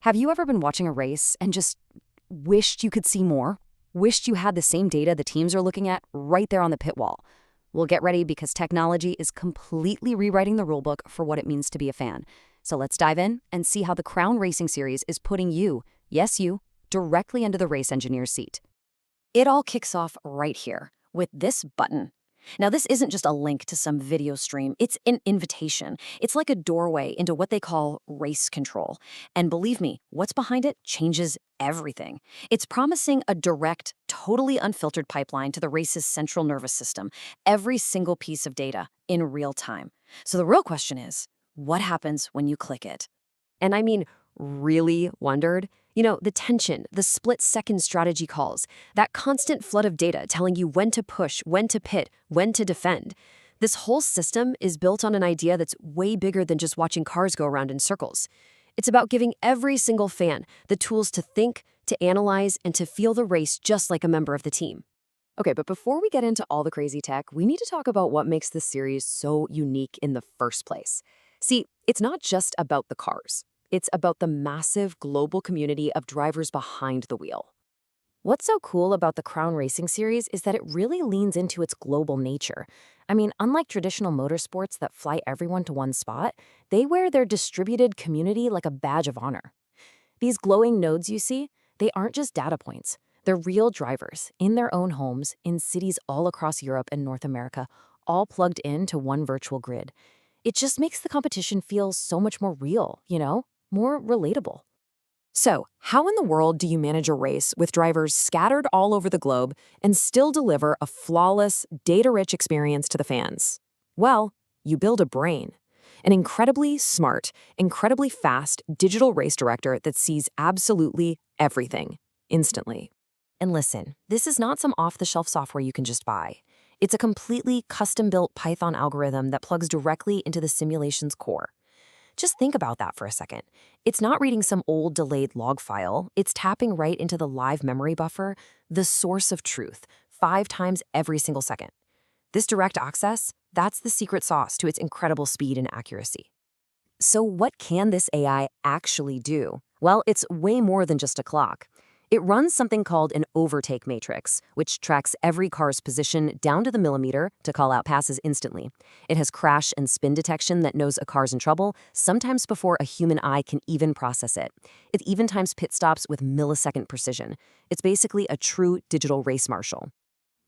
Have you ever been watching a race and just wished you could see more? Wished you had the same data the teams are looking at right there on the pit wall? Well, get ready because technology is completely rewriting the rulebook for what it means to be a fan. So let's dive in and see how the Crown Racing Series is putting you, yes you, directly into the race engineer's seat. It all kicks off right here with this button. Now, this isn't just a link to some video stream. It's an invitation. It's like a doorway into what they call race control. And believe me, what's behind it changes everything. It's promising a direct, totally unfiltered pipeline to the race's central nervous system, every single piece of data in real time. So the real question is, what happens when you click it? And I mean, really wondered? The tension, the split-second strategy calls, that constant flood of data telling you when to push, when to pit, when to defend. This whole system is built on an idea that's way bigger than just watching cars go around in circles. It's about giving every single fan the tools to think, to analyze, and to feel the race just like a member of the team. Okay, but before we get into all the crazy tech, we need to talk about what makes this series so unique in the first place. See, it's not just about the cars. It's about the massive global community of drivers behind the wheel. What's so cool about the Crown Racing Series is that it really leans into its global nature. I mean, unlike traditional motorsports that fly everyone to one spot, they wear their distributed community like a badge of honor. These glowing nodes you see, they aren't just data points. They're real drivers in their own homes, in cities all across Europe and North America, all plugged into one virtual grid. It just makes the competition feel so much more real, more relatable. So, how in the world do you manage a race with drivers scattered all over the globe and still deliver a flawless, data-rich experience to the fans? Well, you build a brain. An incredibly smart, incredibly fast digital race director that sees absolutely everything, instantly. And listen, this is not some off-the-shelf software you can just buy. It's a completely custom-built Python algorithm that plugs directly into the simulation's core. Just think about that for a second. It's not reading some old delayed log file. It's tapping right into the live memory buffer, the source of truth, 5 times every single second. This direct access, that's the secret sauce to its incredible speed and accuracy. So what can this AI actually do? Well, it's way more than just a clock. It runs something called an overtake matrix, which tracks every car's position down to the millimeter to call out passes instantly. It has crash and spin detection that knows a car's in trouble, sometimes before a human eye can even process it. It even times pit stops with millisecond precision. It's basically a true digital race marshal.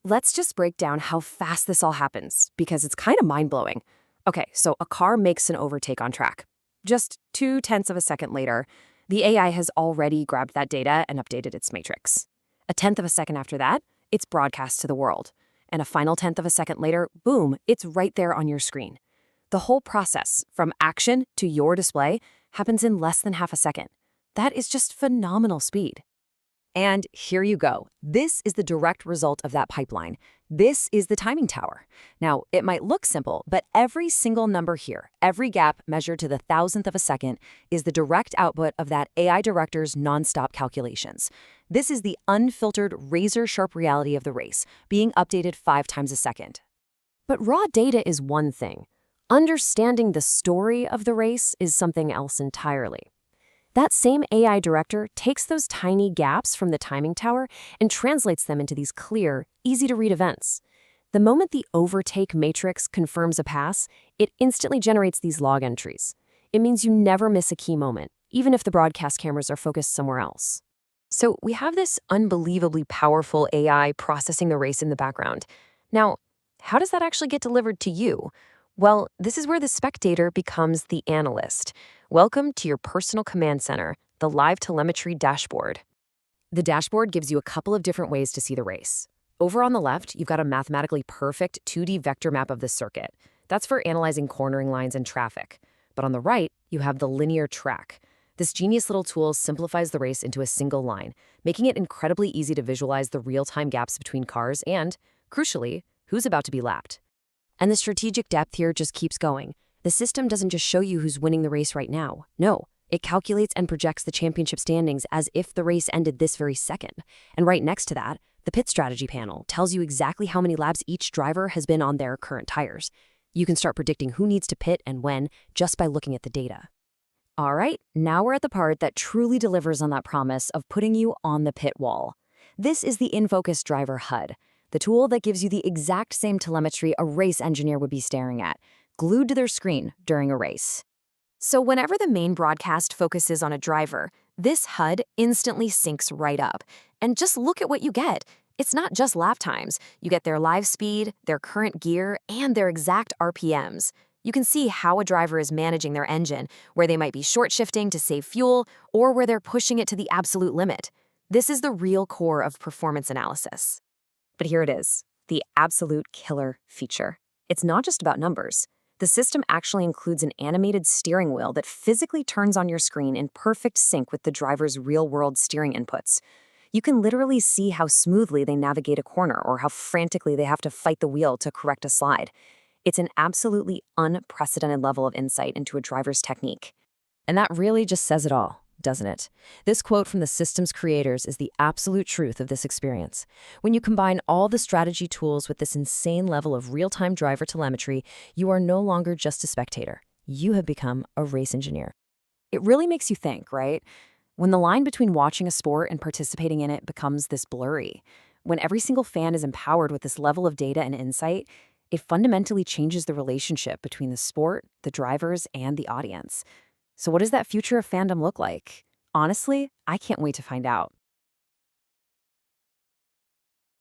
Let's just break down how fast this all happens, because it's kind of mind-blowing. Okay, so a car makes an overtake on track. Just 0.2 of a second later, the AI has already grabbed that data and updated its matrix. 1/10 of a second after that, it's broadcast to the world. And a final 1/10 of a second later, boom, it's right there on your screen. The whole process, from action to your display, happens in less than half a second. That is just phenomenal speed. And here you go. This is the direct result of that pipeline. This is the timing tower. Now, it might look simple, but every single number here, every gap measured to the 1,000th of a second, is the direct output of that AI director's nonstop calculations. This is the unfiltered, razor-sharp reality of the race, being updated 5 times a second. But raw data is one thing. Understanding the story of the race is something else entirely. That same AI director takes those tiny gaps from the timing tower and translates them into these clear, easy-to-read events. The moment the overtake matrix confirms a pass, it instantly generates these log entries. It means you never miss a key moment, even if the broadcast cameras are focused somewhere else. So we have this unbelievably powerful AI processing the race in the background. Now, how does that actually get delivered to you? Well, this is where the spectator becomes the analyst. Welcome to your personal command center, the live telemetry dashboard. The dashboard gives you a couple of different ways to see the race. Over on the left, you've got a mathematically perfect 2D vector map of the circuit. That's for analyzing cornering lines and traffic. But on the right, you have the linear track. This genius little tool simplifies the race into a single line, making it incredibly easy to visualize the real-time gaps between cars and, crucially, who's about to be lapped. And the strategic depth here just keeps going. The system doesn't just show you who's winning the race right now. No, it calculates and projects the championship standings as if the race ended this very second. And right next to that, the pit strategy panel tells you exactly how many laps each driver has been on their current tires. You can start predicting who needs to pit and when just by looking at the data. All right, now we're at the part that truly delivers on that promise of putting you on the pit wall. This is the InFocus Driver HUD, the tool that gives you the exact same telemetry a race engineer would be staring at, glued to their screen during a race. So whenever the main broadcast focuses on a driver, this HUD instantly syncs right up. And just look at what you get. It's not just lap times. You get their live speed, their current gear, and their exact RPMs. You can see how a driver is managing their engine, where they might be short shifting to save fuel, or where they're pushing it to the absolute limit. This is the real core of performance analysis. But here it is, the absolute killer feature. It's not just about numbers. The system actually includes an animated steering wheel that physically turns on your screen in perfect sync with the driver's real-world steering inputs. You can literally see how smoothly they navigate a corner or how frantically they have to fight the wheel to correct a slide. It's an absolutely unprecedented level of insight into a driver's technique. And that really just says it all, doesn't it? This quote from the system's creators is the absolute truth of this experience. When you combine all the strategy tools with this insane level of real-time driver telemetry, you are no longer just a spectator. You have become a race engineer. It really makes you think, right? When the line between watching a sport and participating in it becomes this blurry, when every single fan is empowered with this level of data and insight, it fundamentally changes the relationship between the sport, the drivers, and the audience. So what does that future of fandom look like? Honestly, I can't wait to find out.